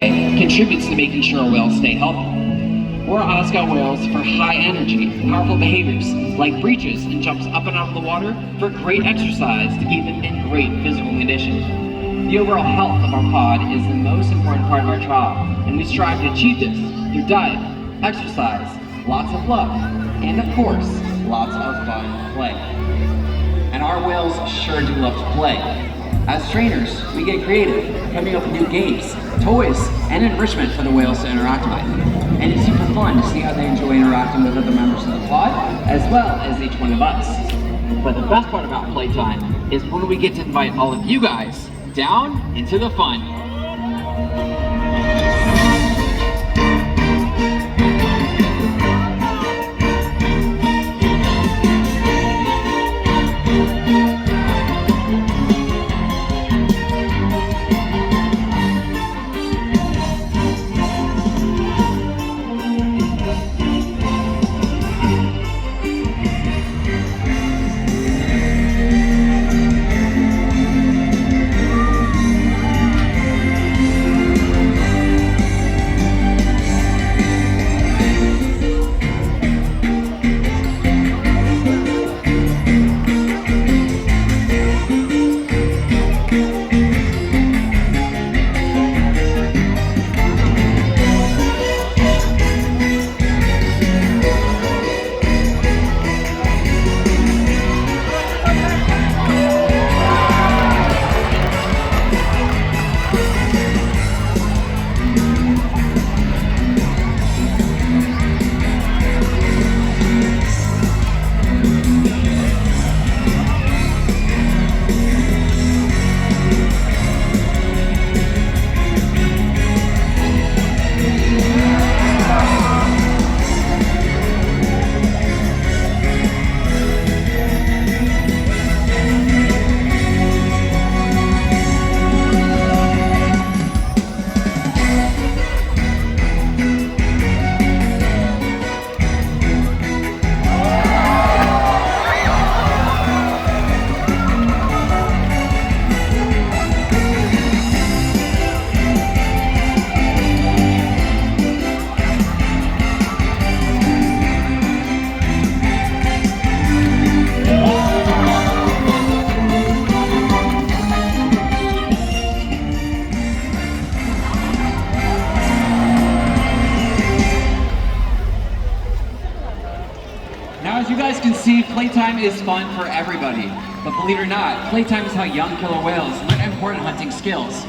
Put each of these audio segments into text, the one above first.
contributes to making sure whales stay healthy. Oscar whales for high energy, powerful behaviors like breaches and jumps up and out of the water for great exercise to keep them in great physical condition. The overall health of our pod is the most important part of our job, and we strive to achieve this through diet, exercise, lots of love, and of course, lots of fun play. And our whales sure do love to play. As trainers, we get creative, coming up with new games, toys, and enrichment for the whales to interact with. And it's super fun to see how they enjoy interacting with other members of the pod, as well as each one of us. But the best part about playtime is when we get to invite all of you guys down into the fun. Playtime is fun for everybody, but believe it or not, playtime is how young killer whales learn important hunting skills.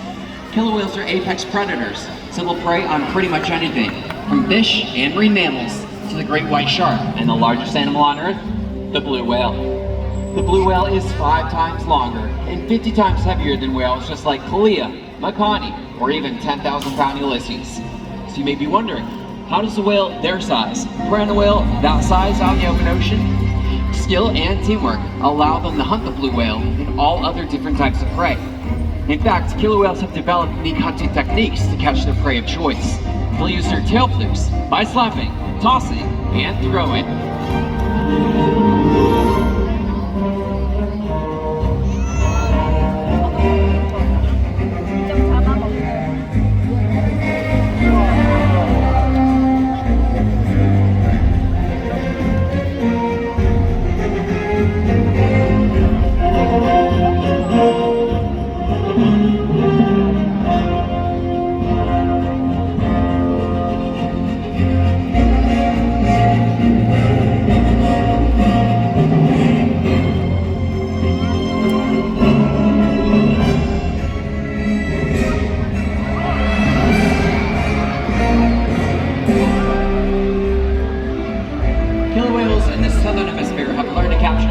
Killer whales are apex predators, so they'll prey on pretty much anything, from fish and marine mammals to the great white shark, and the largest animal on Earth, the blue whale. The blue whale is 5 times longer and 50 times heavier than whales just like Kalia, Makani, or even 10,000-pound Ulysses. So you may be wondering, how does a whale their size prey on a whale that size out in the open ocean? Skill and teamwork allow them to hunt the blue whale and all other different types of prey. In fact, killer whales have developed unique hunting techniques to catch their prey of choice. They'll use their tail flukes by slapping, tossing, and throwing.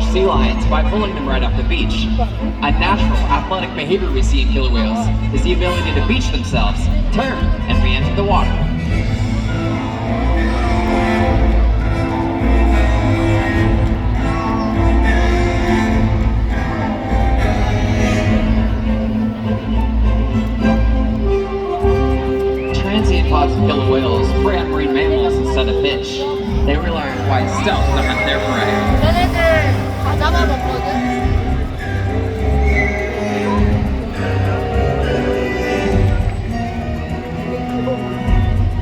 Sea lions by pulling them right off the beach. A natural athletic behavior we see in killer whales is the ability to beach themselves, turn, and re-enter the water. Transient pods of killer whales prey on marine mammals instead of fish. They rely on quiet stealth to hunt their prey. 다 잡아먹거든.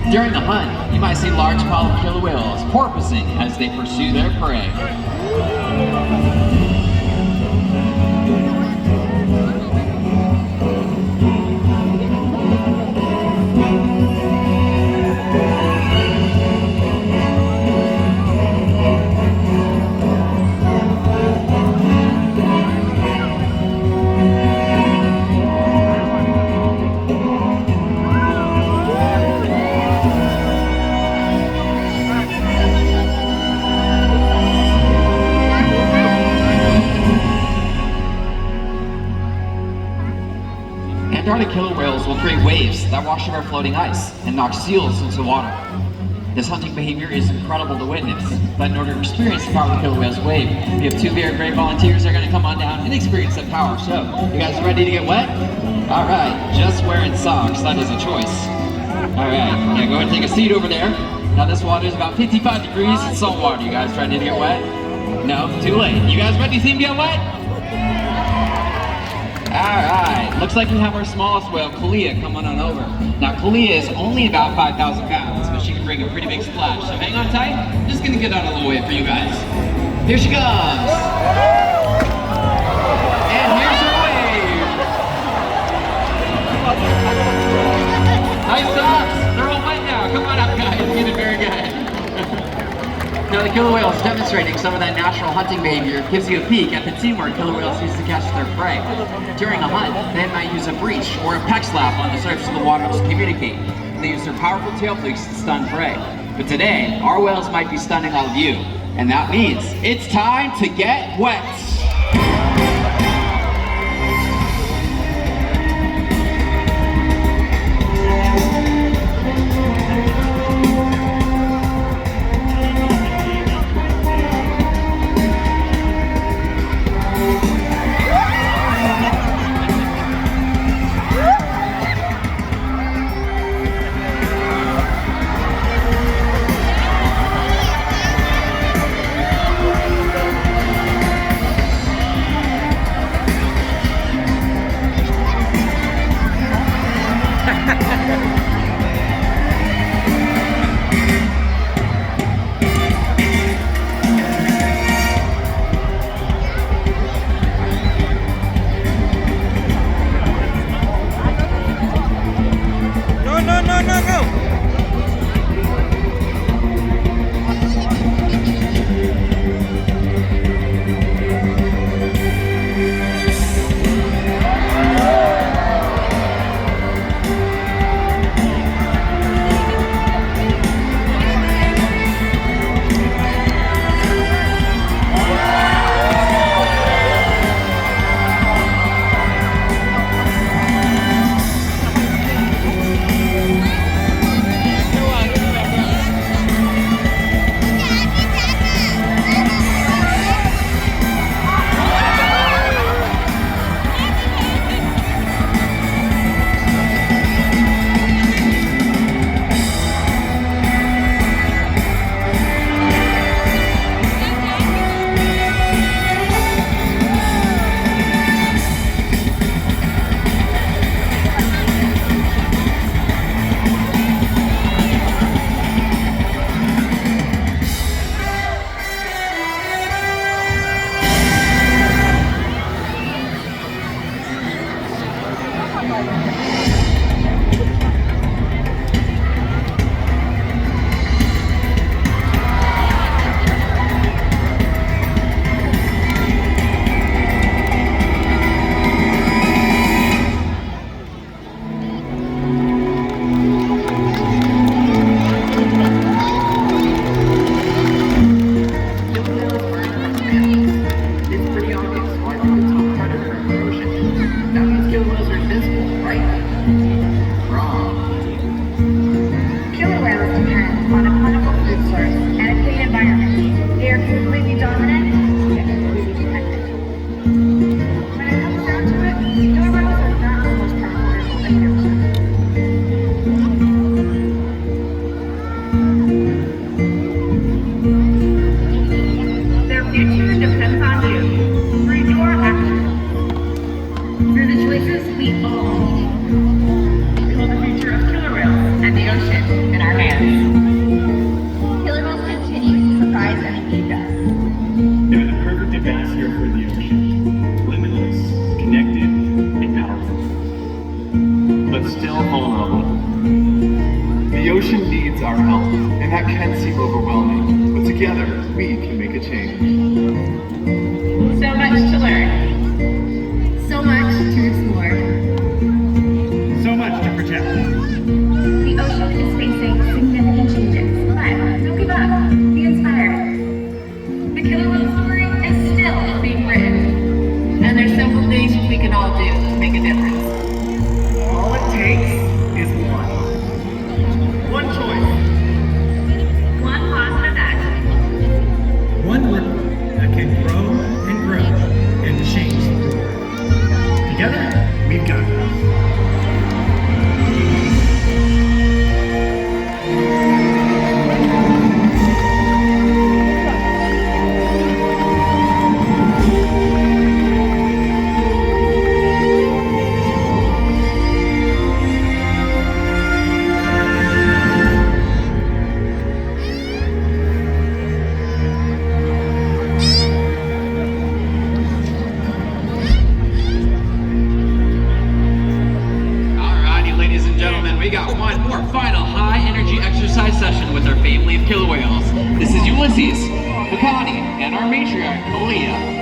During the hunt, you might see large pile of killer whales porpoising as they pursue their prey. Antarctic killer whales will create waves that wash over floating ice and knock seals into the water. This hunting behavior is incredible to witness, but in order to experience the power of the killer whale's wave, we have two very brave volunteers that are going to come on down and experience that power. So, you guys ready to get wet? Alright, just wearing socks, that is a choice. Alright, yeah, go ahead and take a seat over there. Now this water is about 55 degrees, it's salt water. You guys ready to get wet? No, too late. You guys ready to see him get wet? Alright, looks like we have our smallest whale, Kalia, coming on over. Now Kalia is only about 5,000 pounds, but she can bring a pretty big splash. So hang on tight, I'm just gonna get out a little way for you guys. Here she comes! And here's her wave! Nice socks! They're all wet now, come on up guys, you did very good. Now the killer whale is demonstrating some of that natural hunting behavior. It gives you a peek at the teamwork killer whales use to catch their prey. During a hunt, they might use a breach or a peck slap on the surface of the water to communicate. They use their powerful tail flukes to stun prey. But today, our whales might be stunning all of you. And that means it's time to get wet. our health, and that can seem overwhelming, but together we can make a change. So much to learn. So much to explore. So much to protect. The ocean is facing significant changes, but don't give up. Be inspired. The killer whale story is still being written, and there's simple things we can all do to make a difference. All it takes is one. One choice. One positive action. One ripple that can grow and grow and change the world. Together, we've got this. We got one more final high energy exercise session with our family of killer whales. This is Ulysses, Makani, and our matriarch, Aaliyah.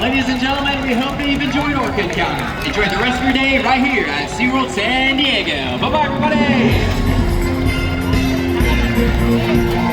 Ladies and gentlemen, we hope that you've enjoyed Orca Encounter. Enjoy the rest of your day right here at SeaWorld San Diego. Bye-bye, everybody!